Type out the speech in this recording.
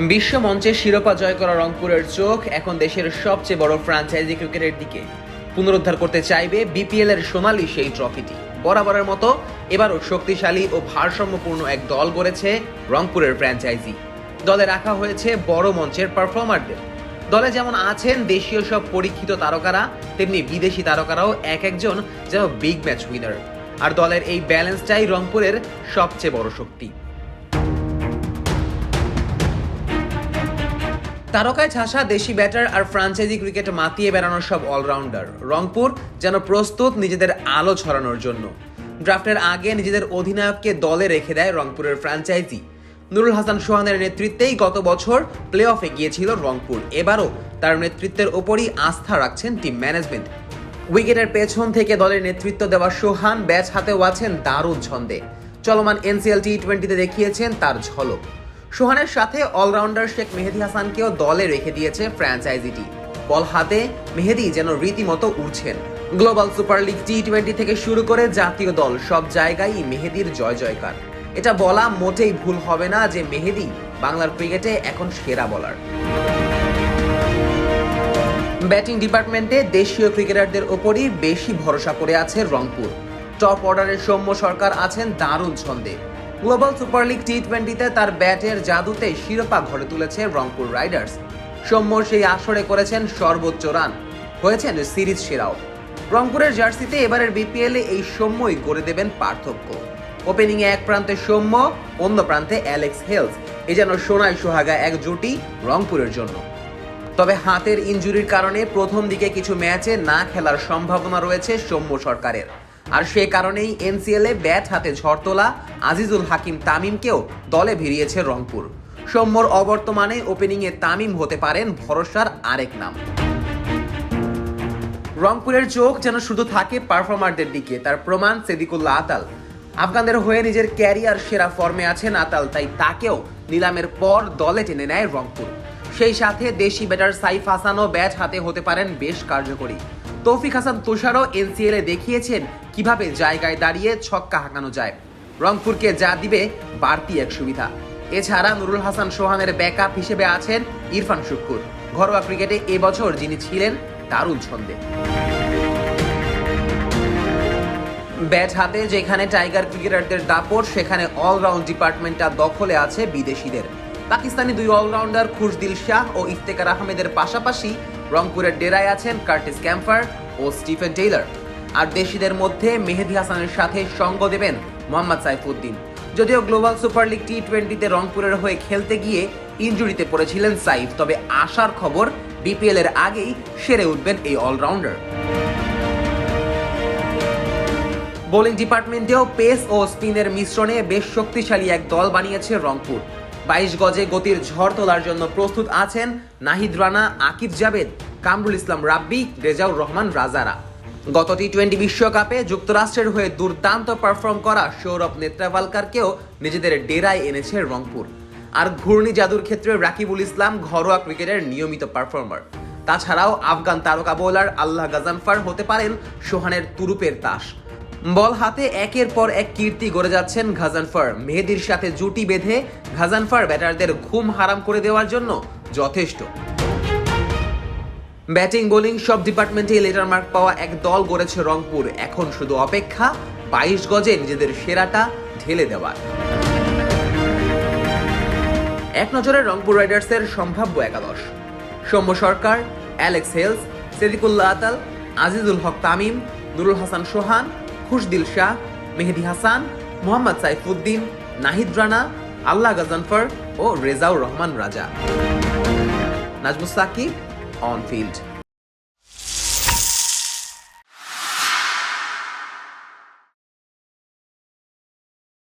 বিশ্ব মঞ্চে শিরোপা জয় করা রংপুরের চোখ এখন দেশের সবচেয়ে বড় ফ্র্যাঞ্চাইজি ক্রিকেটের দিকে। পুনরুদ্ধার করতে চাইবে বিপিএল এর সোনালী সেই ট্রফিটি। বরাবরের মতো এবারও শক্তিশালী ও ভারসাম্যপূর্ণ এক দল গড়েছে রংপুরের ফ্র্যাঞ্চাইজি। দলে রাখা হয়েছে বড় মঞ্চের পারফর্মারদের। দলে যেমন আছেন দেশীয় সব পরীক্ষিত তারকারা, তেমনি বিদেশি তারকারাও এক একজন যেন বিগ ম্যাচ উইনার। আর দলের এই ব্যালেন্সটাই রংপুরের সবচেয়ে বড় শক্তি। তারকায় ঠাসা দেশি ব্যাটার আর ফ্র্যাঞ্চাইজি ক্রিকেট মাতিয়ে বেড়ানোর সব অলরাউন্ডার। রংপুর যেন প্রস্তুত নিজেদের আলো ছড়ানোর জন্য। ড্রাফটের আগে নিজেদের অধিনায়ককে দলে রেখে দেয় রংপুরের ফ্র্যাঞ্চাইজি। নুরুল হাসান সোহানের নেতৃত্বেই গত বছর প্লে অফে গিয়েছিল রংপুর। এবারও তার নেতৃত্বের ওপরই আস্থা রাখছেন টিম ম্যানেজমেন্ট। উইকেটের পেছন থেকে দলের নেতৃত্ব দেওয়া সোহান ব্যাচ হাতেও আছেন দারুণ ছন্দে। চলমান এনসিএল টি-20তে দেখিয়েছেন তার ঝলক। সোহানের সাথে অলরাউন্ডার শেখ মেহেদী হাসানকেও দলে রেখে দিয়েছে ফ্র্যাঞ্চাইজিটি। বল হাতে মেহেদী যেন রীতিমতো উড়ছেন। গ্লোবাল সুপার লিগ টি-20 থেকে শুরু করে জাতীয় দল সব জায়গায় মেহেদীর জয় জয়কার। এটা বলা মোটেই ভুল হবে না যে মেহেদী বাংলার ক্রিকেটে এখন সেরা বোলার। ব্যাটিং ডিপার্টমেন্টে দেশীয় ক্রিকেটারদের ওপরই বেশি ভরসা করে আছে রংপুর। টপ অর্ডারের সৌম্য সরকার আছেন দারুণ ছন্দে। গ্লোবাল সুপার লিগ টি-20তে তার ব্যাটের জাদুতে শিরোপা ঘরে তুলেছে রংপুর রাইডার্স। সৌম্য সেই আসরে করেছেন সর্বোচ্চ রান, হয়েছেন সিরিজ সেরাও। রংপুরের জার্সিতে এবারের বিপিএল এই সৌম্যই গড়ে দেবেন পার্থক্য। ওপেনিং এ এক প্রান্তে সৌম্য, অন্য প্রান্তে অ্যালেক্স হেলস। এ যেন সোনায় সোহাগা এক জুটি রংপুরের জন্য। তবে হাতের ইনজুরির কারণে প্রথম দিকে কিছু ম্যাচে না খেলার সম্ভাবনা রয়েছে সৌম্য সরকারের। আর সে কারণেই এনসিএল এ ব্যাট হাতে ঝড় তোলা আজিজুল হাকিম তামিমকেও দলে ভিড়িয়েছে রংপুর। সৌম্যর অবর্তমানে ওপেনিংয়ে তামিম হতে পারেন ভরসার আরেক নাম। রংপুরের চোখ যেন শুধু থাকে পারফর্মারদের দিকে, তার প্রমাণ সিদ্দিকুল্লাহ আতাল। আফগানদের হয়ে নিজের ক্যারিয়ার সেরা ফর্মে আছেন আতাল, তাই তাকেও নিলামের পর দলে টেনে নেয় রংপুর। সেই সাথে দেশি ব্যাটার সাইফ হাসানও ব্যাট হাতে হতে পারেন বেশ কার্যকরী। তৌফিক হাসান তুষারও এনসিএল এ দেখিয়েছেন কিভাবে জায়গায় দাঁড়িয়ে ছক্কা হাঁকানো যায়। রংপুরকে যা দিবে বাড়তি এক সুবিধা। এছাড়া নুরুল হাসান সোহানের ব্যাকআপ হিসেবে আছেন ইরফান শুক্কুর। ঘরোয়া ক্রিকেটে এবছর যিনি ছিলেন দারুণ ছন্দে। ব্যাট হাতে যেখানে টাইগার ক্রিকেটারদের দাপট, সেখানে অলরাউন্ড ডিপার্টমেন্টটা দখলে আছে বিদেশিদের। পাকিস্তানি দুই অলরাউন্ডার খুশদিল শাহ ও ইফতেখার আহমেদের পাশাপাশি রংপুরের ডেরায় আছেন কার্টিস ক্যাম্পার ও স্টিফেন টেইলর। আর দেশিদের মধ্যে মেহেদী হাসানের সাথে সঙ্গ দেবেন মোহাম্মদ সাইফুদ্দিন। যদিও গ্লোবাল সুপার লিগ টি-20তে রংপুরের হয়ে খেলতে গিয়ে ইনজুরিতে পড়েছিলেন সাইফ, তবে আশার খবর বিপিএল এর আগেই সেরে উঠবেন এই অলরাউন্ডার। বোলিং ডিপার্টমেন্টেও পেস ও স্পিনের মিশ্রণে বেশ শক্তিশালী এক দল বানিয়েছে রংপুর। 22 গজে গতির ঝড় তোলার জন্য প্রস্তুত আছেন নাহিদ রানা, আকিব জাবেদ, কামরুল ইসলাম রাব্বি, রেজাউর রহমান রাজারা। গত টি-20 বিশ্বকাপে যুক্তরাষ্ট্রের হয়ে দুর্দান্ত পারফর্ম করা সৌরভ নেত্রাভালকারকেও নিজেদের ডেরায় এনেছে রংপুর। আর ঘূর্ণি জাদুর ক্ষেত্রে রাকিবুল ইসলাম ঘরোয়া ক্রিকেটের নিয়মিত পারফর্মার। তাছাড়াও আফগান তারকা বোলার আল্লাহ গাজানফার হতে পারেন সোহানের তুরুপের তাস। বল হাতে একের পর এক কীর্তি গড়ে যাচ্ছেন গাজানফার। মেহেদীর সাথে জুটি বেঁধে গাজানফার ব্যাটারদের ঘুম হারাম করে দেওয়ার জন্য যথেষ্ট। ব্যাটিং বোলিং সব ডিপার্টমেন্টে লেটার মার্ক পাওয়া এক দল গড়েছে রংপুর। এখন শুধু অপেক্ষা 22 গজে নিজেদের সেরাটা ঢেলে দেওয়ার। এক নজরে রংপুর রাইডার্সের সম্ভাব্য একাদশ: সৌম্য সরকার, অ্যালেক্স হেলস, সিদ্দিকুল্লাহ আতাল, আজিজুল হক তামিম, নুরুল হাসান সোহান, খুশদিল শাহ, মেহেদী হাসান, মোহাম্মদ সাইফুদ্দিন, নাহিদ রানা, আল্লাহ গাজানফার ও রেজাউর রহমান রাজা। Nazmus Sakib, on field.